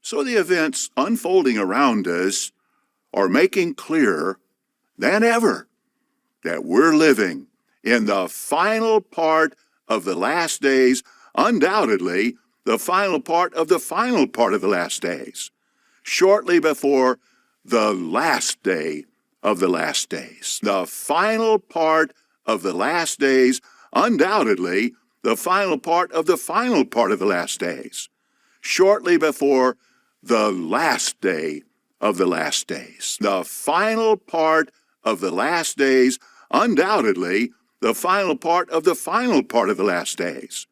So the events unfolding around us are making clearer than ever that we're living in the final part of the last days, undoubtedly the final part of the final part of the last days, shortly before the last day of the last days. The final part of the last days, undoubtedly the final part of the final part of the last days, shortly before the last day of the last days. The final part of the last days, undoubtedly the final part of the final part of the last days,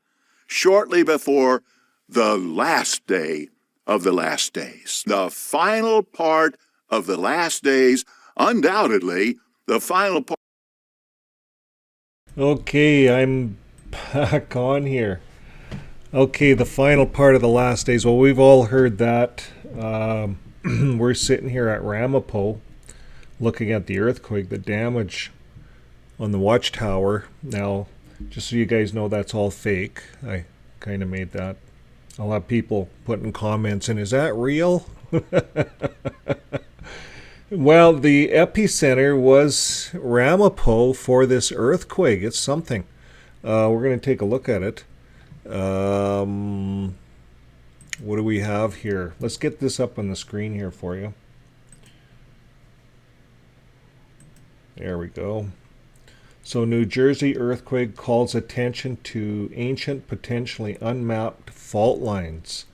shortly before the last day of the last days. The final part of the last days, undoubtedly the final part. Okay, I'm back on here. Okay, the final part of the last days. Well, we've all heard that. We're sitting here at Ramapo looking at the earthquake, the damage on the Watchtower. Now, just so you guys know, that's all fake. I kind of made that. I'll have people putting comments in, is that real? Well, the epicenter was Ramapo for this earthquake. It's something. We're going to take a look at it. What do we have here? Let's get this up on the screen here for you. There we go. So New Jersey earthquake calls attention to ancient, potentially unmapped fault lines.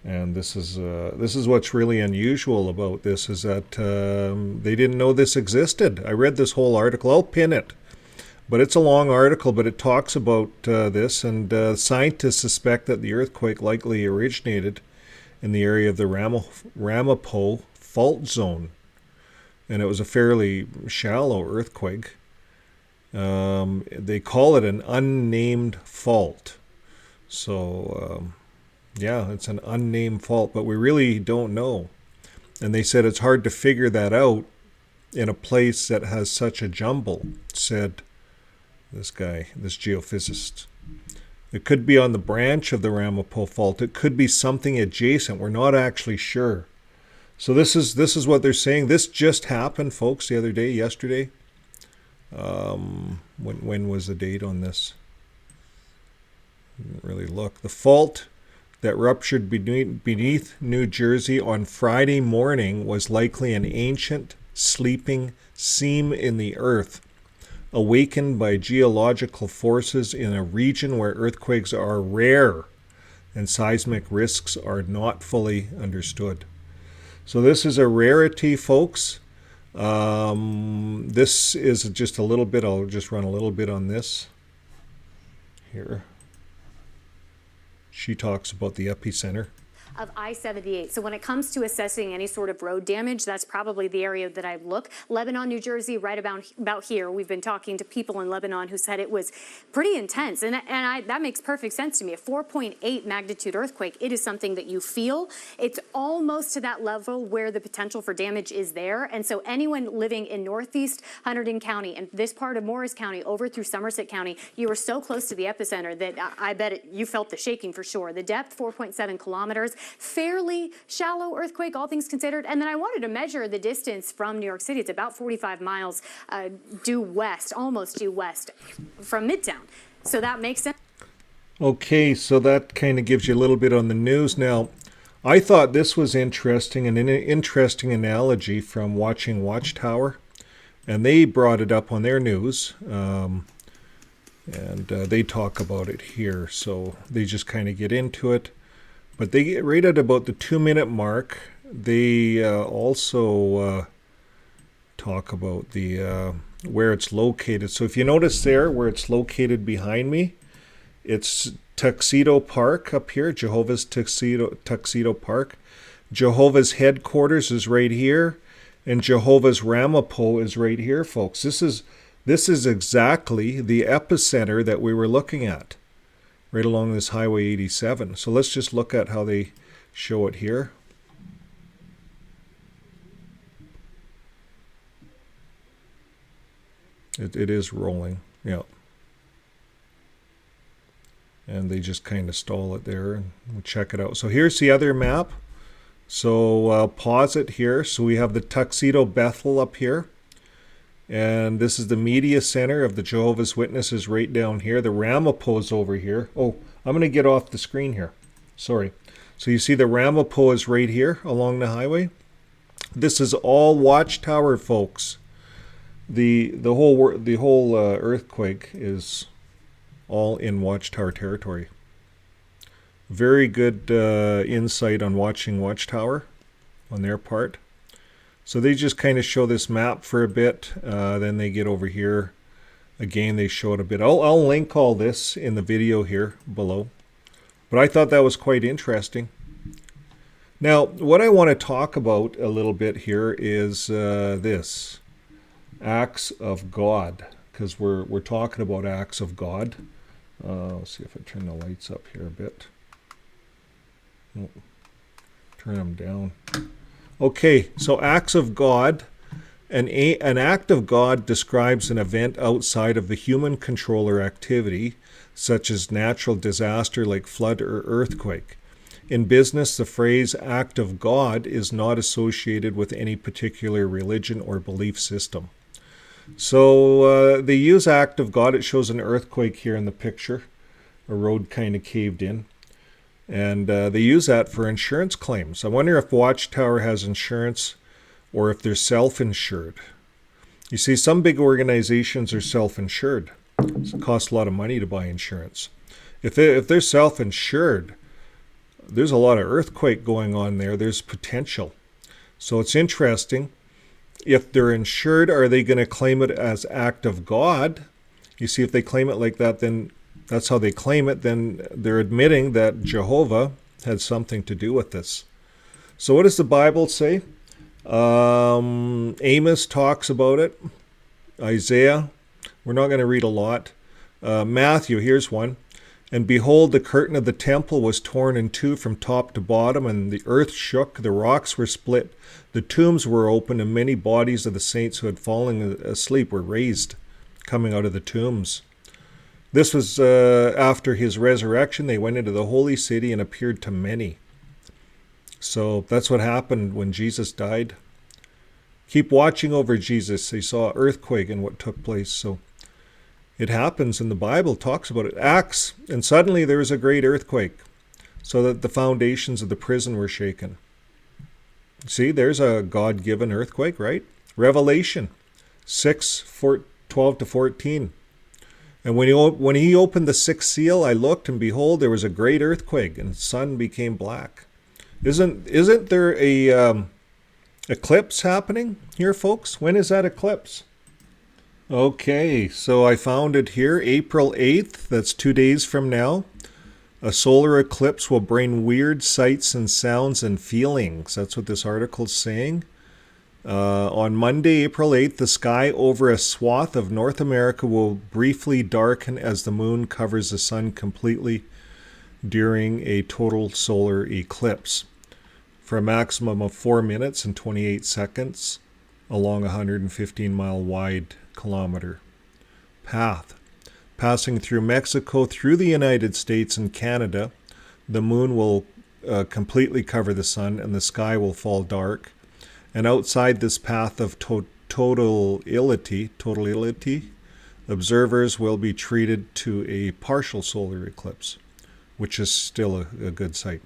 And this is what's really unusual about this, is that they didn't know this existed. I read this whole article. I'll pin it. But it's a long article, but it talks about this, and scientists suspect that the earthquake likely originated in the area of the Ramapo fault zone. And it was a fairly shallow earthquake. They call it an unnamed fault. So, yeah, it's an unnamed fault, but we really don't know. And they said it's hard to figure that out in a place that has such a jumble, said this guy, this geophysicist. It could be on the branch of the Ramapo fault. It could be something adjacent. We're not actually sure. So this is what they're saying. This just happened, folks, the other day, yesterday. When was the date on this? Didn't really look. The fault that ruptured beneath New Jersey on Friday morning was likely an ancient sleeping seam in the earth, awakened by geological forces in a region where earthquakes are rare and seismic risks are not fully understood. So this is a rarity, folks. This is just a little bit. I'll just run a little bit on this here. She talks about the epicenter of I-78. So when it comes to assessing any sort of road damage, that's probably the area that I look. Lebanon, New Jersey, right about here. We've been talking to people in Lebanon who said it was pretty intense, and that makes perfect sense to me. A 4.8 magnitude earthquake, it is something that you feel. It's almost to that level where the potential for damage is there, and so anyone living in northeast Hunterdon County and this part of Morris County over through Somerset County, you were so close to the epicenter that I bet you felt the shaking for sure. The depth, 4.7 kilometers. Fairly shallow earthquake, all things considered. And then I wanted to measure the distance from New York City. It's about 45 miles due west, almost due west from Midtown. So that makes sense. Okay, so that kind of gives you a little bit on the news. Now, I thought this was interesting, and an interesting analogy from watching Watchtower. And they brought it up on their news. And they talk about it here. So they just kind of get into it. But they get right at about the 2-minute mark. They also talk about the where it's located. So if you notice there, where it's located behind me, it's Tuxedo Park up here, Jehovah's Tuxedo Park. Jehovah's headquarters is right here, and Jehovah's Ramapo is right here, folks. This is exactly the epicenter that we were looking at, right along this Highway 87. So let's just look at how they show it here. It is rolling, yeah. And they just kind of stall it there, and we'll check it out. So here's the other map. So pause it here. So we have the Tuxedo Bethel up here. And this is the media center of the Jehovah's Witnesses right down here. The Ramapo is over here. Oh, I'm going to get off the screen here. Sorry. So you see the Ramapo is right here along the highway. This is all Watchtower, folks. The whole earthquake is all in Watchtower territory. Very good insight on watching Watchtower on their part. So they just kind of show this map for a bit. Then they get over here. Again, they show it a bit. I'll link all this in the video here below. But I thought that was quite interesting. Now, what I want to talk about a little bit here is this. Acts of God. Because we're talking about acts of God. Let's see if I turn the lights up here a bit. Oh, turn them down. Okay, so acts of God. An act of God describes an event outside of the human control or activity, such as natural disaster like flood or earthquake. In business, the phrase act of God is not associated with any particular religion or belief system. So they use act of God. It shows an earthquake here in the picture. A road kind of caved in. And they use that for insurance claims. I wonder if Watchtower has insurance or if they're self-insured. You see, some big organizations are self-insured. It costs a lot of money to buy insurance. If they're self-insured, there's a lot of earthquake going on there. There's potential. So it's interesting. If they're insured, are they going to claim it as act of God? You see, if they claim it like that, then that's how they claim it. Then they're admitting that Jehovah had something to do with this. So what does the Bible say? Amos talks about it. Isaiah. We're not going to read a lot. Matthew, here's one. And behold, the curtain of the temple was torn in two from top to bottom, and the earth shook, the rocks were split, the tombs were opened, and many bodies of the saints who had fallen asleep were raised, coming out of the tombs. This was after his resurrection. They went into the holy city and appeared to many. So that's what happened when Jesus died. Keep watching over Jesus. They saw an earthquake and what took place. So it happens, and the Bible talks about it. Acts, and suddenly there was a great earthquake, so that the foundations of the prison were shaken. See, there's a God-given earthquake, right? Revelation 6:12 to 14. And when he opened the sixth seal, I looked, and behold, there was a great earthquake, and the sun became black. Isn't there a eclipse happening here, folks? When is that eclipse? Okay, so I found it here, April 8th. That's 2 days from now. A solar eclipse will bring weird sights and sounds and feelings. That's what this article's saying. On Monday, April 8th, the sky over a swath of North America will briefly darken as the moon covers the sun completely during a total solar eclipse for a maximum of 4 minutes and 28 seconds along a 115-mile wide kilometer path. Passing through Mexico, through the United States and Canada, the moon will completely cover the sun and the sky will fall dark. And outside this path of totality, observers will be treated to a partial solar eclipse, which is still a good sight.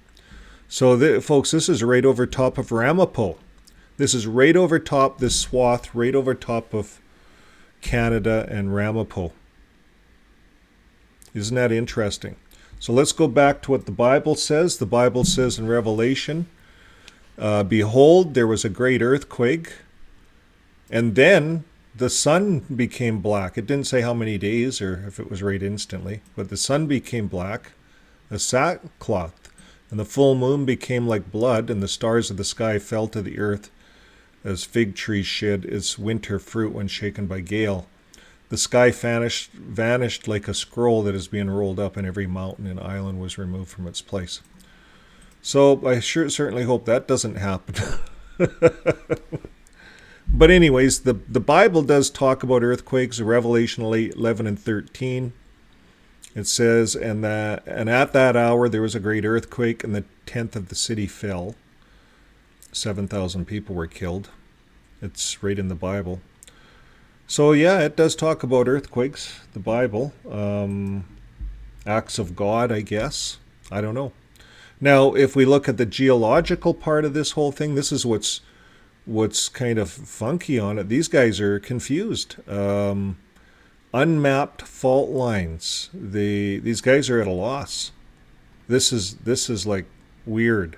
So, folks, this is right over top of Ramapo. This is right over top, this swath, right over top of Canada and Ramapo. Isn't that interesting? So let's go back to what the Bible says. The Bible says in Revelation, behold, there was a great earthquake, and then the sun became black. It didn't say how many days or if it was right instantly, but the sun became black, a sackcloth, and the full moon became like blood, and the stars of the sky fell to the earth as fig trees shed its winter fruit when shaken by gale. The sky vanished like a scroll that is being rolled up, and every mountain and island was removed from its place. So I certainly hope that doesn't happen. But anyways, the Bible does talk about earthquakes. Revelation 11 and 13. It says, and at that hour there was a great earthquake, and the tenth of the city fell. 7,000 people were killed. It's right in the Bible. So yeah, it does talk about earthquakes, the Bible. Acts of God, I guess. I don't know. Now, if we look at the geological part of this whole thing, this is what's kind of funky on it. These guys are confused. Unmapped fault lines. These guys are at a loss. This is like weird.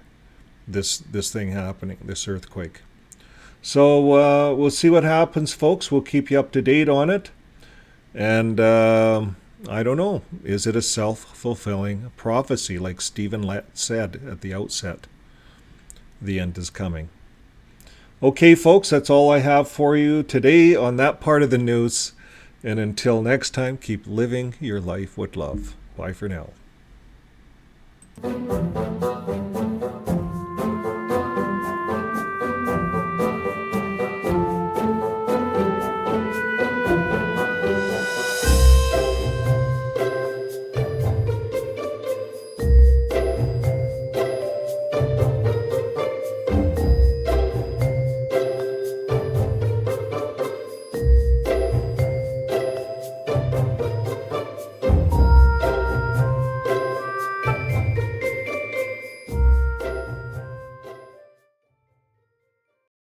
This thing happening, this earthquake. So we'll see what happens, folks. We'll keep you up to date on it. And I don't know. Is it a self-fulfilling prophecy, like Stephen said at the outset? The end is coming. Okay, folks, that's all I have for you today on that part of the news. And until next time, keep living your life with love. Bye for now.